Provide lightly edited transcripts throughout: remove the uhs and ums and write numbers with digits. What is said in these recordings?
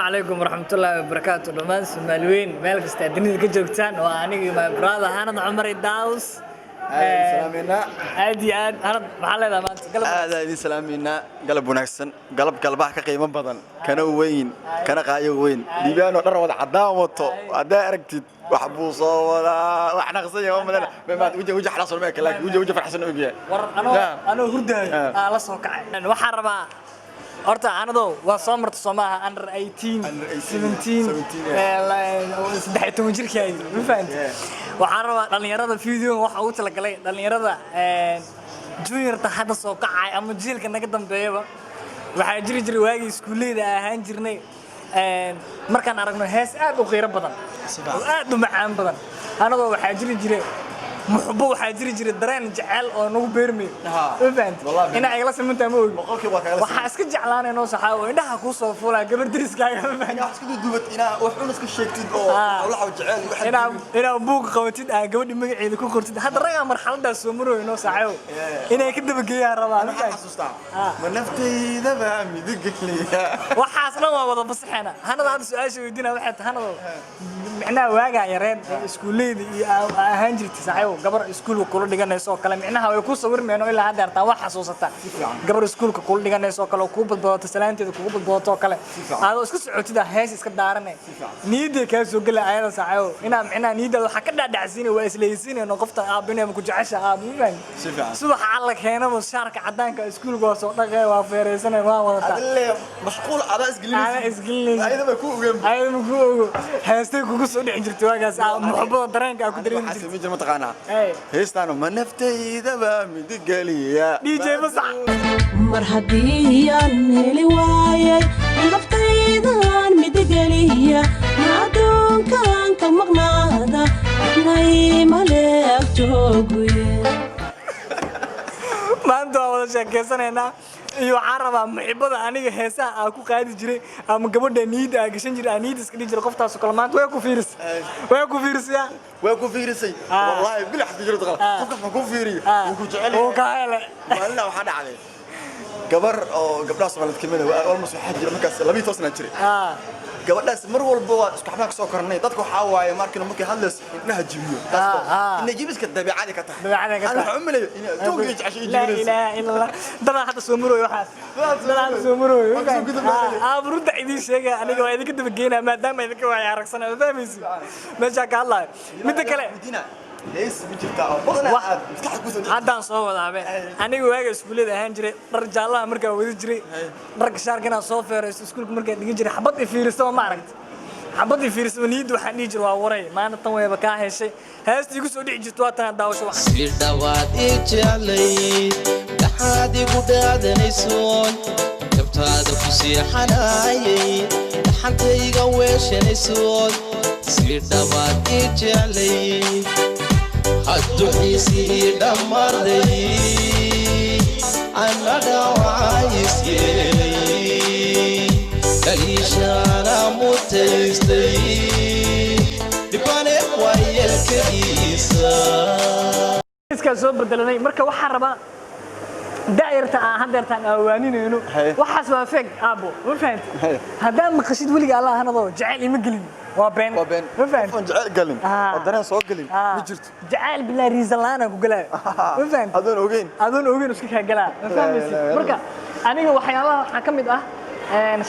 عليكم ورحمة الله وبركاته دمان سومالوين مالك استعدني كجوجتان وأنا ما براد أنا عمري داوس سلامينا عادي أنا محل هذا ما أنت هذا سلامينا قلب ونحسن قلب كقيمة بدن كانوا وين كان قايو وين ديبانو نروض عداوته أداركت وحبوصة ولا وإحنا قصية وما ما وجه حلاص الماك لكن وجه فرحسن وجه أنا هرداي على صوكع وحربا horta anado waa soo martay Soomaaliya under 18 17 13 jirkay ma fahanti waxaan rabaa dhalinyarada video waxa uu tala galay dhalinyarada junior ta hadda soo kacay ama jiilka naga dambeeyaba waxa jiri waagi iskuuleeda ahaan jirnay markaan aragno hees aad u qiiro badan aad u macaan badan anado waxa jiri محبو وحاجري جري درين جعل أو نو بيرمي إفنت هنا أجلس من تموي وحاسك جعلان إنه صحاوي إنها كوسة فولا قبل دريس كاي حاسك دوبت هنا وحناس كشيك تد أو ولا جعل هنا أبوك خوتيد قبل ما يعيد يكون خرتيد هذا رجع مرحلة ده سمرو إنه صحاوي هنا كده بقية ربع ما نفتي ذا بعمي دقك لي وحاسنا ما وضع بس حنا هذا سؤال شو يدينا واحد هنا إحنا واقع يا رين سكولي هنجري تسعيو gabar iskuul ku dhiganayso kala micnaha way ku sawirmeen ilaa hadda arta wax xasuusata gabar iskuul ku dhiganayso kala ku badbaato salaanteeda ku badbaato kale aad isku socotida hees iska daarane niida ka soo galay ayada saaco ina micnaha niida waxa ka dhadhacsiin waa isleeysiinayno qofta aabinay ku jecesha aabuban subax alla keenaba shaarka cadaanka iskuulka soo dhaqay waa feereysanay waa wadata mashquul ada isgelin ayada ku ogo heestay kugu soo dhicin jirtay waagaas muxbbada dareenka ku dareemi jirtay ma taqaana هيستانو ما نفتي ذا مدقليا دي جي بصح مرحبي نيلي وايي نفتي ذا مدقليا نادون كان كمغنادا ناي مالك جوجوي ما انتو أول شيء كيسانينا iyo caraba maxibada aniga heesaha aan ku qaadi jiray ama gabadha niida gashan jiray aniida iska dhigi jiray qoftaas oo kala maanta way ku fiirisay wallahi bil xad jiray qofka ma ku fiiriyo ku jecel oo ka hele walla waxa dhacday gabar oo gabdhaas Soomaaliyeed kamid ah almost waxa jira markaas 12 sano jiray gabadhaas mar walba waa isku xamaaq soo kornay dadku waxa waaye markii hadlays inaha jibiyo in jibiska dabiicada ka tahay ana waxa umaleeyo in toonka jacashay jibiyo la ilaaha illa allah dada hadda soo marooyo waxaas soo marooyo abrunta idin sheega aniga waa idinka daba geena maadaama idinka waa aragsanaa fahmaysi meesha ka hadlay mid kale ليس بجرتا بدنا maskaxda ku soo haddaan soo wadaabay aniga waaga iskuulada ahaan jiray dhar jaalaha markaa wadi jiray dharka shaarkana soo feerayso iskuulka markaa dhigin jiray xabad fiiristo ma aragtay xabad fiiristo niid waxaan dhigi jiray waa waray maana tan wayba ka heshay heestii ku soo dhici jirto waa tan daawasho wax si dhawaad jeclay dhaxaad igu dhaadanayso jabtaada ku sii xanaayay dhaxantayga weeshanayso si dhawaad jeclay حدوحيسي دمردي أنا دواعيسي كليشانا متيستي دباني ويا الكريسة iska soo bedelanay marka waxa raba daayirta aan hadeertaan awaaninayno waxaas waa feeg aabo ma fahanti hadaan maqashid waliga Allah hanado jacayl ima gelin وبين فهمت جعل قلم ودنا سو قلم ما جرت جعل بالله ريزلانا ku galay فهمت adon ogeyn isku ka galaa fahmaysi marka aniga waxyaalaha waxa kamid ah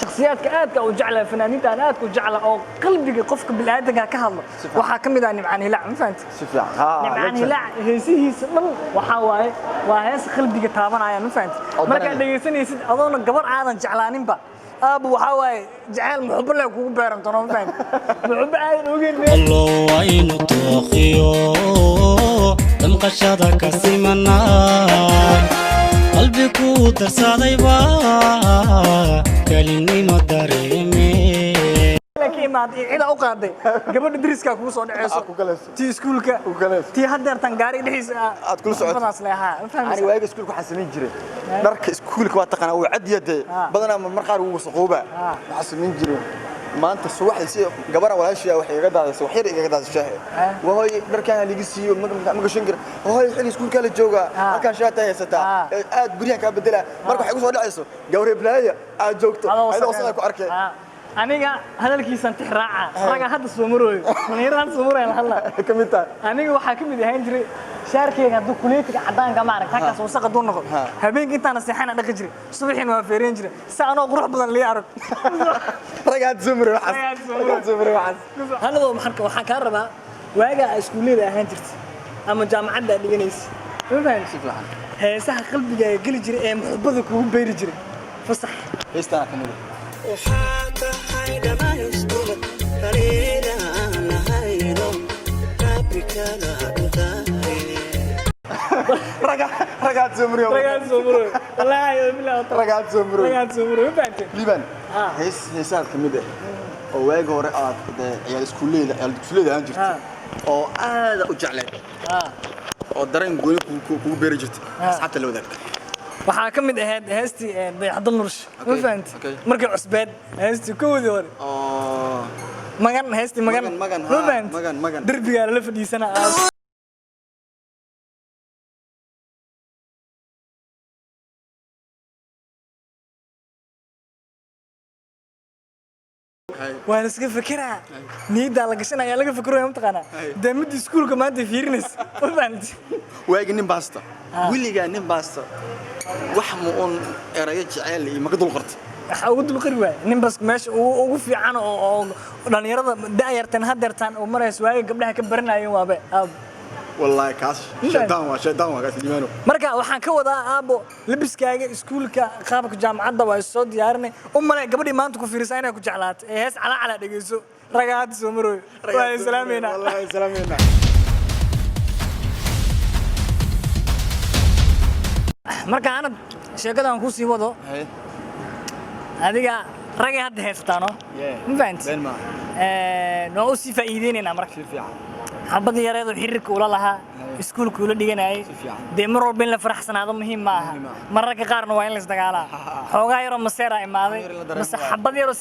shakhsiyaadka aadka u jecel fanaaniinta aadka u jecel oo qalbiga qofka bilaadanka ka hadlo waxa kamid ah nimcaan hilaac ma fahanti si fiican nimcaan hilaac heesihiisa dhan waxa waaye waa hees qalbiga taabanaya ma fahanti marka dhageysanaysid adoon gabar aadan jeclaaninba أبو حواي جعل محب له كوب بيرم ترى ما محب عين وجين الله عين توخيو دم قشادة كسيمنا قلبي كوتر صديبا كلمني ما دريمي لكن ما إذا أقعد قبل دريس كوب صون عيسو تي سكولك تي هدر تنقاري دريس كل سعود أنا واجي سكولك حسنين جري درك سكولك واتقنا وعد يد بدنا من مرقار وصقوبة حسنين جري ما أنت سواح يصير جبرة ولا شيء وحي قدر سوحير قدر الشهر وهو درك أنا اللي جسي مقشنجر وهو الحين سكول كله جوجا ما كان شاته يستا بريها كابدلا مركو حيقول ولا عيسو جوري بلايا جوكتو هذا وصلك أركي aniga hadalkiisan tixraaca raga hadda soo marooyo dhalinyarada hadda soo marooyo halla kamid tahay aniga waxaa ka mid ahaan jiray shaarkeyga hadduu kuleetiga caddaanka ma aragta halkaas wasaq hadduu noqdo habeenkii intaana seexana dhaqi jiray subaxiina waa feereen jiray si anoo qurux badan lii arag ragaad sumri waxaas halado waxaan kaa rabaa waaga iskuulleyda ahaan jirtay ama jaamacadda aad dhiganaysa ma fahamsi heesaha qalbigaaga geli jiray ee muxubbada kugu beeri jiray fasax heestaan kamid ragaad sumri wallaahi billaah ragaad sumri ma fahamtay liban heesaad kamid ah oo waaga hore aad ciyaal iskuulleyda aan jirtay oo aad u jecleed oo dareen gooni kugu beeri jirtay asxaabta la wadaagta waxaa ka mid ahayd heestii dayaxdal nurshe ma fahamtay markii cusbeed heestii koodii hore oo magan heestii magan ma fahamtay derbigaa la fadhiisana waan iska fikiraa niyadda la gashanaya laga fikiraya mataqaanaa daamada iskuulka maanta fiirinaysa ma fahamtay waagi nin baasta wiligaa nin baasta wax ma uun erayo jecel iyo maga dul qartay waxa ugu dul qari waay nin bas meesha ugu fiican oo dhalinyarada da'yartan hadeertan oo marayso waagi gabdhaha ka baranayeen waabe والله كاس شيطان وكاس اليمانو marka waxaan ka wadaa aabo labiskaaga iskuulka qaabka jaamacadda waa soo diyaarinay umma gabadhii maanta ku fiirsan inay ku jeclaato ee hees cala dhageyso ragaad soo marooy waa islaamina wallahi islaamina marka aan sheekadan ku sii wado adiga ragay hadda heestaano ma fahanti noo si faa'iideynayna marka حبض يريد الحرك ولا لها سكول كله ديجناي دمروا بين الفرح سنة هذا مهم معها مرة كقارن وين لسدقالها حوجا يرى مسيرة إمامي مس حبض يرى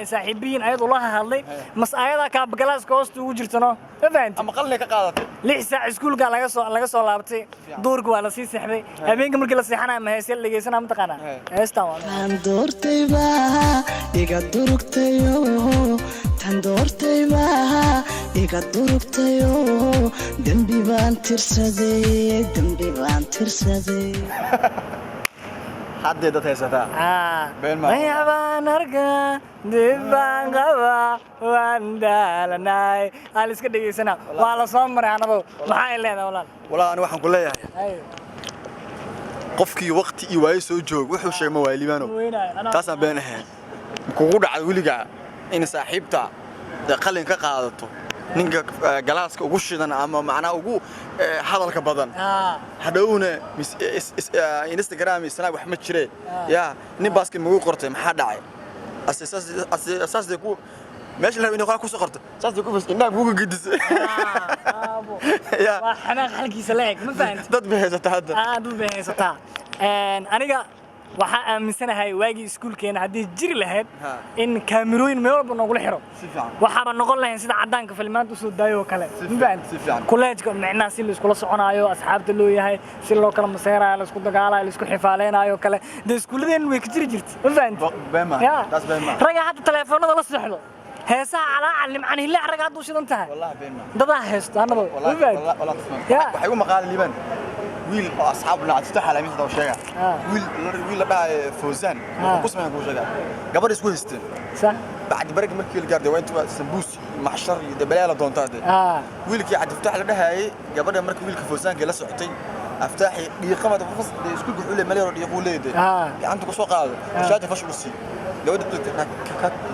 صاحبين أيضا الله هذي مس أيضا كاب جلاس كوست وجرتنا فهمت أما قال لك قاعدة ليش سكول قال لقى صار لابتي دور قال سي سحبي أبين كمل كلا سحنا ما هيسيل اللي جيسنا متقنا استوى تندورتي بها يقدركتيو تندورتي بها يقدركتيو دنبي بان ترسدي حد ده تيستا بين ما يا بانركا دبان غوا واندالناي هالس كدغيسنا ولا سومر انا maxay leedahay walaal walaal ana waxaan ku leeyahay qofkii waqti iyo way soo joog wuxuu sheegay ma waa libaano taas aan beenahay kugu dhacay wiliga in saaxiibta qalin ka qaadato ninka galaaska ugu shidan ama macna ugu hadalka badan hadawna Instagram isna wax ma jireen ya nin baaski mugu qortay maxaa dhacay asaas ku meesha la inuu ku soo qorto saas ku fas inaa buuga gidis ya waxana xalkiisa leeg ma fahanti dad bixisata hadda dad bixisata aniga waxa aaminsanahay waagi iskuulkeena hadii jiri lahayd in kaamirooyin meel walba noogu xiro waxa noqon lahayn sida cadaanka filmaanta u soo daayo kale kuleejka macnaa si la isku la soconaayo asxaabta loo yahay si loo kala maseerayo la isku dagaalayo la isku xifaaleenayo kale de iskuuladeen way ka jiri jirtay ma fahanti raga hadda telefoonada la socdo heesaha ala calim aan hilla raga hadda u shidan tahay wallahi been ma dada heesto anaba wallahi waxay u maqaal liban wiil asxaabna aad على ميسا وشيغا ويل لا فوزان قسمه كو شيغا غبر اسكو هيستين صح بعد برق markii la gaarday wayntu sambuus maxshar iyo dabalaala doontaade wiilkii cad iftax la dhahay gabadha markii wiilka foosaanka la socotay aftaaxi dhiiqamada fas isku guxule maleero dhiiqu leeyahay gacanta ku soo qaado shaati fash u sii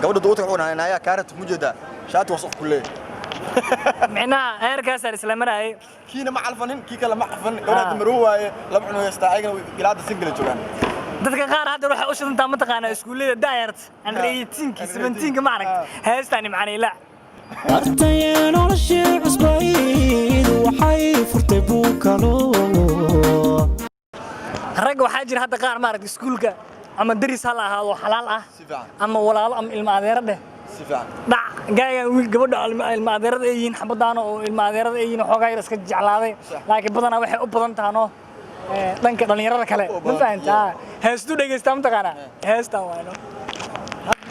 gabadha doodka wuxuu nahaynaya kaarat mujada shaati wasaq ku leeyahay معناها هيركاس الإسلام رأي كينا مع الفنان كيكا لما عفن قولنا دمروه لبعنو يستعيقنا قلاد السنجل جوغان dadka qaar hadda waxa u shidan taama taqaana iskuulada daayart aan reeytinki 17 ma arag heestani macnay la agtayeen noloshii cusbayd waxay furtay buukalo rag waxa jira hadda qaar ma arag iskuulka ama daris hal ahaado xalaal ah ama walaalo ama ilma adeerade dhac gaaga gabadha ilma adeerada ay yihiin xabadaan oo ilma adeerada ay yihiin xogaa yar iska jeclaaday laakiin badanaa waxay u badan taano dhanka dhalinyarada kale ma fahantaa heestu dhageystaa ma taqaanaa heestan waano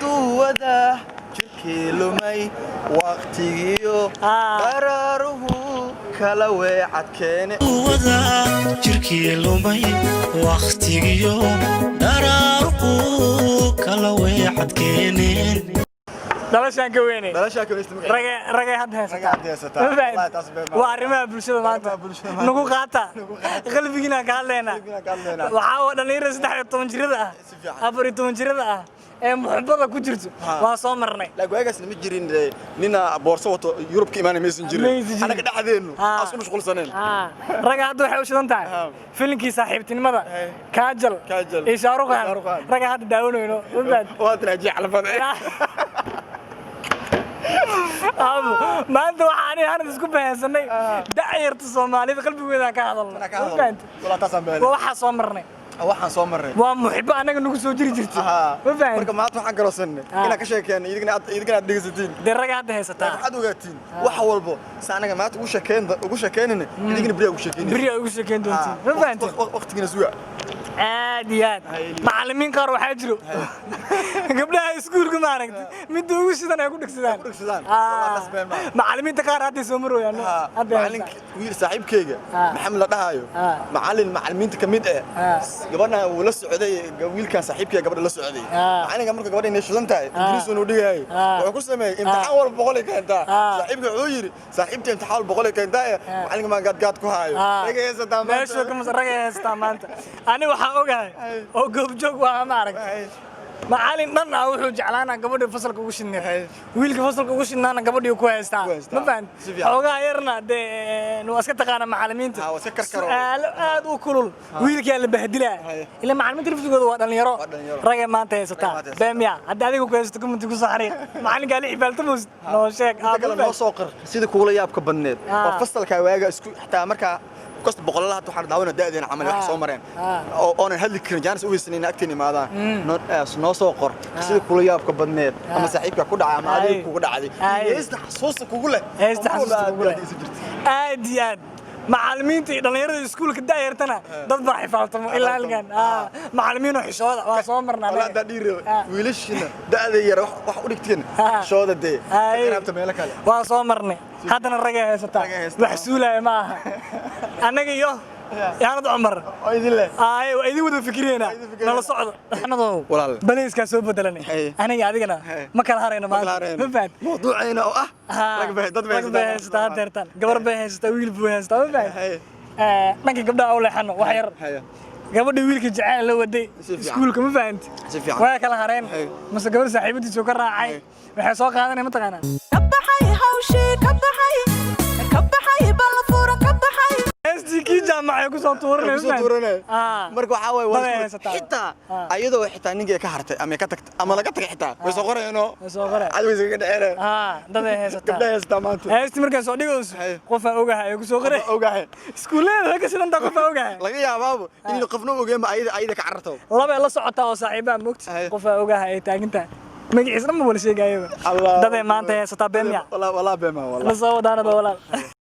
duwada jirkii lumay waqtigiyo qaraaruhu kala weecadkeene wada jirkii lumay waqtigiyo daraaruhu kala weecadkeeneen dhalashaan ka weynay dhalashaa ka weystay ragay hadda Ragay hadda haysataa. Wallahi taas been ma- waa arrimaha bulshada maanta nagu qaata qalbigiina ka hadlayna waxaa oo dhalinyarada 13 jirada ah 14 jirada ah ee muxbbada ku jirto waa soo marnay laakiin waagaasna ma jirin nina boorso wato Yurub ka imaanay maysan jirin anaga dhaxdeenu aas u mashquulsaneen raga hadda waxay u shidan tahay filimkii saaxiibtinimada kaajal iyo shaaruqan raga hadda daawanayno waa traajic xalfada maanta waxaan aan isku fahansanay da'yarta Soomaalida qalbigooda ka hadalno wala taasaan been waxa soo marnay waxaan soo marnay waa muxibba anaga nagu soo jiri jirtay marka maanta waxaan garoosanay ina ka sheekeen idina aad dhigsatiin daraga hadda haysataa waxaad ogaatiin wax walbo saanaga maanta ugu sheekeynina idina bariya ugu sheekeyn doontiin ma fahanteen waqtigiina suga aad iyo aad macallimiin qaar waxaa jiro gabdhaha iskuulka ma aragtay mid ugu shidan ay ku dhigsadaan macallimiinta qaar hadda soo marooyaan macallinka wiil saaxiibkeyga maxamed la dhahayo macallimiinta ka mid ah gabadha uu la socday wiilkan saaxiibkeyga gabadha la socday macallinka marka gabadha inay shidan tahay ingiriis uu dhigay wuxuu ku sameeyay imtixaan walba 100 keentaa saaxiibka wuxuu yiri saaxiibta imtixaan 100 keentaa macallinka ma gaad ku haayo meesha ka raga heestaa maanta ani waxaan ogahay oo goobjoog waa ma aragtay macallin dhan ah wuxuu jeclaanaa gabadha fasalka ugu shinneeyay wiilka fasalka ugu shinnaana gabadhii ku haystaa ma fahant xogaa yarna de nu aska taqaana macallimiinta su'aalo aad u kulul wiilkii la bahdilaa ila macallimiinta laftigooda waa dhalinyaro ragay maanta haysataa beemiya hadda adiga ku haysto comment ku soo xariiq macallinka la xibaaltamus noo sheeg noo soo qor sida kuula yaabka badneed oo fasalka waaga isku xataa marka كوست بقول لها تحر دعونا دائما عمل واحد صومرين أو أنا هذي كرن جانس أوي سنين أكتني ما ذا نص وقر سيد كل يوم كبدنيت أما سحيبك كود عام عادي كود عادي إيش تحسوس كوجله إيش تحسوس كوجله أديان macallimiinta dhalinyarada iskuulka daayartana dad baa xifaaltamo ilaa halkan macallimiin oo xishooda waa soo marnaa wala dadhiiro wiilashina daada yar wax u dhigteen xishooda de qaraabta meel kale waa soo marnay haddana raga haysataa wax suulay ma aha anaga iyo yaanad Umar oo idin leh waa idin wada fikirayna nala socdo anado baleeska soo bedelanay aniga adigana ma kala harayno maanta ma faad mawduucayna oo rag baa dad baa haystaa deertan gabar baa haystaa wiil buu haystaa ma faad dhanka gabdhaha oo leexano wax yar gabadha wiilka jacayl la waday iskuulka ma fahanti waa kala hareen mase gabar saaxiibadiisu ka raacay waxay soo qaadanay ma taqaanaa ka baxay hawshi ka baxay bal fura ka baxay STK jaamacay ku soo tuuranay marka waxa way xitaa ayadoo xitaa ninka ka hartay ama ka tagtay ama laga tagay xitaa way soo qorayno cadawaysa ka dhaceeyay dad ay haysataa gabdhaha haysataa maanta heesti markaa soo dhigayso qof aan ogahay ku soo qoray iskuuleeda ka sidan qof aan ogahay laga yaabaabo in qofna ogeeyma ayada ka cararto laba la socota oo saaxiibaa moogta qof aan ogahay ay taaginta magaciisa ma wala sheegayaba dad ay maanta haysataa beemiya wala beema wala la soo wadaanada walaal